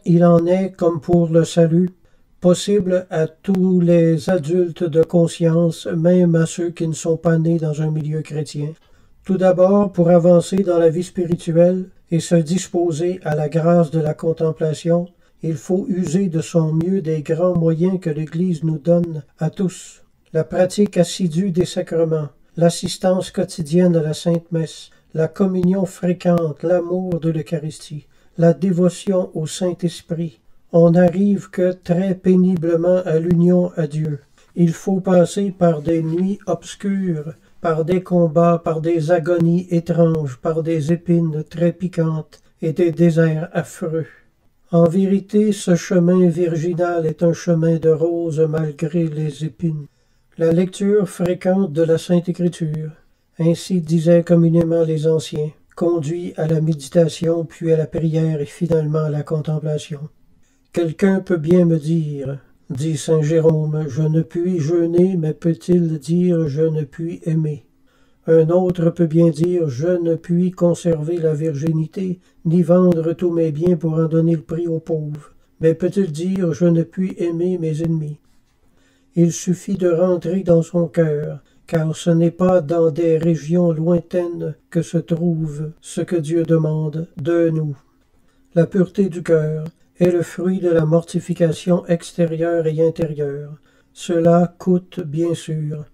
Il en est, comme pour le salut, possible à tous les adultes de conscience, même à ceux qui ne sont pas nés dans un milieu chrétien. Tout d'abord, pour avancer dans la vie spirituelle et se disposer à la grâce de la contemplation, il faut user de son mieux des grands moyens que l'Église nous donne à tous. La pratique assidue des sacrements, l'assistance quotidienne à la Sainte Messe, la communion fréquente, l'amour de l'Eucharistie, la dévotion au Saint-Esprit. On n'arrive que très péniblement à l'union à Dieu. Il faut passer par des nuits obscures, par des combats, par des agonies étranges, par des épines très piquantes et des déserts affreux. En vérité, ce chemin virginal est un chemin de roses malgré les épines. La lecture fréquente de la Sainte Écriture, ainsi disaient communément les anciens, conduit à la méditation, puis à la prière et finalement à la contemplation. Quelqu'un peut bien me dire, dit saint Jérôme, je ne puis jeûner, mais peut-il dire je ne puis aimer? Un autre peut bien dire je ne puis conserver la virginité, ni vendre tous mes biens pour en donner le prix aux pauvres. Mais peut-il dire je ne puis aimer mes ennemis? Il suffit de rentrer dans son cœur, car ce n'est pas dans des régions lointaines que se trouve ce que Dieu demande de nous. La pureté du cœur est le fruit de la mortification extérieure et intérieure. Cela coûte bien sûr.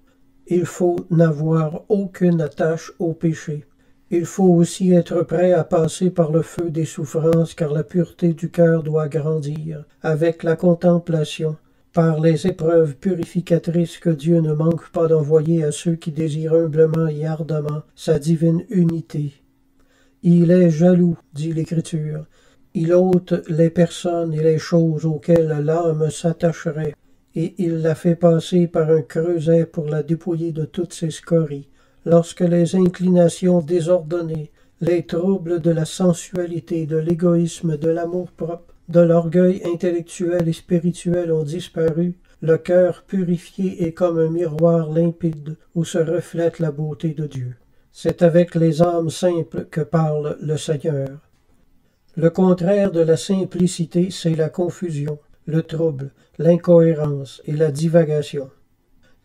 Il faut n'avoir aucune attache au péché. Il faut aussi être prêt à passer par le feu des souffrances, car la pureté du cœur doit grandir avec la contemplation, par les épreuves purificatrices que Dieu ne manque pas d'envoyer à ceux qui désirent humblement et ardemment sa divine unité. Il est jaloux, dit l'Écriture. Il ôte les personnes et les choses auxquelles l'âme s'attacherait, et il la fait passer par un creuset pour la dépouiller de toutes ses scories. Lorsque les inclinations désordonnées, les troubles de la sensualité, de l'égoïsme, de l'amour-propre, de l'orgueil intellectuel et spirituel ont disparu, le cœur purifié est comme un miroir limpide où se reflète la beauté de Dieu. C'est avec les âmes simples que parle le Seigneur. Le contraire de la simplicité, c'est la confusion, le trouble, l'incohérence et la divagation.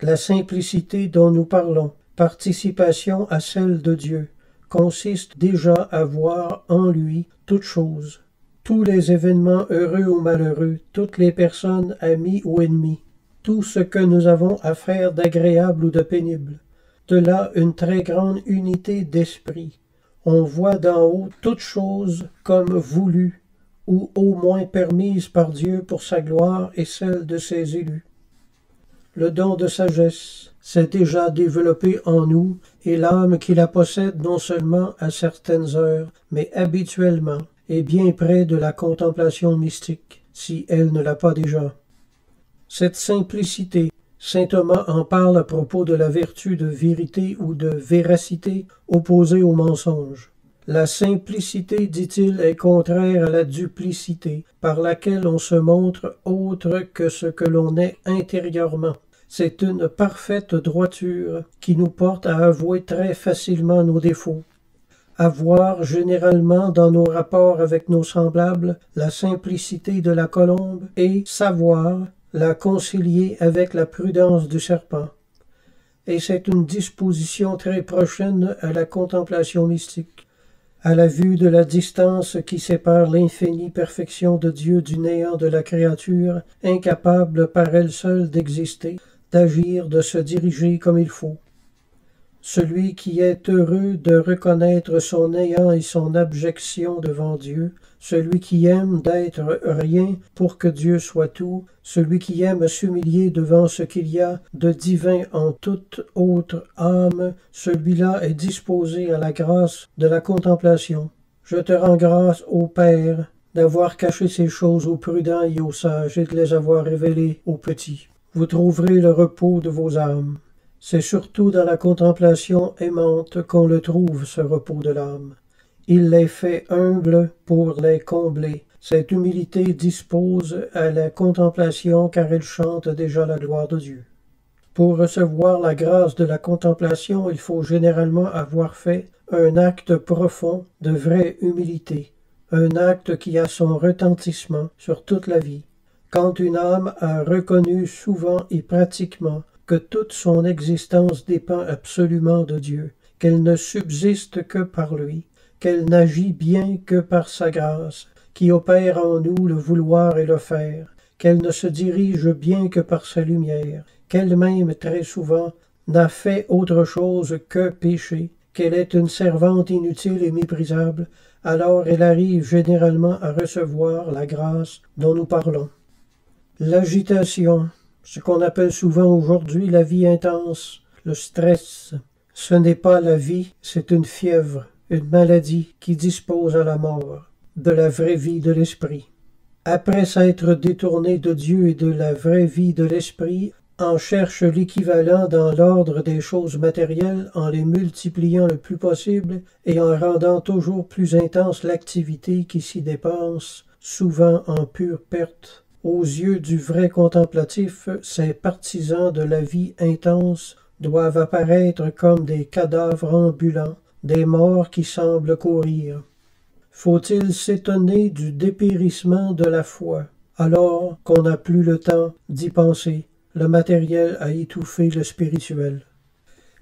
La simplicité dont nous parlons, participation à celle de Dieu, consiste déjà à voir en lui toutes choses, tous les événements heureux ou malheureux, toutes les personnes amies ou ennemies, tout ce que nous avons à faire d'agréable ou de pénible. De là une très grande unité d'esprit. On voit d'en haut toutes choses comme voulues, ou au moins permises par Dieu pour sa gloire et celle de ses élus. Le don de sagesse s'est déjà développé en nous, et l'âme qui la possède non seulement à certaines heures, mais habituellement, est bien près de la contemplation mystique, si elle ne l'a pas déjà. Cette simplicité, saint Thomas en parle à propos de la vertu de vérité ou de véracité opposée au mensonge. La simplicité, dit-il, est contraire à la duplicité, par laquelle on se montre autre que ce que l'on est intérieurement. C'est une parfaite droiture qui nous porte à avouer très facilement nos défauts. À voir généralement dans nos rapports avec nos semblables la simplicité de la colombe et savoir la concilier avec la prudence du serpent. Et c'est une disposition très prochaine à la contemplation mystique. À la vue de la distance qui sépare l'infinie perfection de Dieu du néant de la créature, incapable par elle seule d'exister, d'agir, de se diriger comme il faut. Celui qui est heureux de reconnaître son néant et son abjection devant Dieu, celui qui aime d'être rien pour que Dieu soit tout, celui qui aime s'humilier devant ce qu'il y a de divin en toute autre âme, celui-là est disposé à la grâce de la contemplation. Je te rends grâce, ô Père, d'avoir caché ces choses aux prudents et aux sages et de les avoir révélées aux petits. Vous trouverez le repos de vos âmes. C'est surtout dans la contemplation aimante qu'on le trouve, ce repos de l'âme. Il les fait humbles pour les combler. Cette humilité dispose à la contemplation car elle chante déjà la gloire de Dieu. Pour recevoir la grâce de la contemplation, il faut généralement avoir fait un acte profond de vraie humilité. un acte qui a son retentissement sur toute la vie. Quand une âme a reconnu souvent et pratiquement que toute son existence dépend absolument de Dieu, qu'elle ne subsiste que par lui, qu'elle n'agit bien que par sa grâce, qui opère en nous le vouloir et le faire, qu'elle ne se dirige bien que par sa lumière, qu'elle-même très souvent n'a fait autre chose que pécher, qu'elle est une servante inutile et méprisable, alors elle arrive généralement à recevoir la grâce dont nous parlons. L'agitation, ce qu'on appelle souvent aujourd'hui la vie intense, le stress, ce n'est pas la vie, c'est une fièvre, une maladie qui dispose à la mort de la vraie vie de l'esprit. Après s'être détourné de Dieu et de la vraie vie de l'esprit, en cherche l'équivalent dans l'ordre des choses matérielles en les multipliant le plus possible et en rendant toujours plus intense l'activité qui s'y dépense, souvent en pure perte. Aux yeux du vrai contemplatif, ces partisans de la vie intense doivent apparaître comme des cadavres ambulants, des morts qui semblent courir. Faut-il s'étonner du dépérissement de la foi, alors qu'on n'a plus le temps d'y penser? Le matériel a étouffé le spirituel.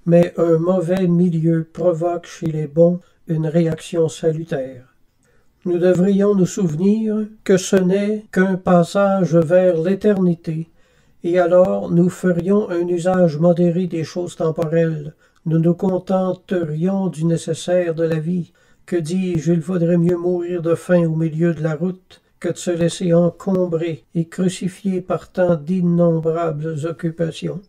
Mais un mauvais milieu provoque chez les bons une réaction salutaire. Nous devrions nous souvenir que ce n'est qu'un passage vers l'éternité, et alors nous ferions un usage modéré des choses temporelles, nous nous contenterions du nécessaire de la vie. Que dis-je, il vaudrait mieux mourir de faim au milieu de la route que de se laisser encombrer et crucifier par tant d'innombrables occupations.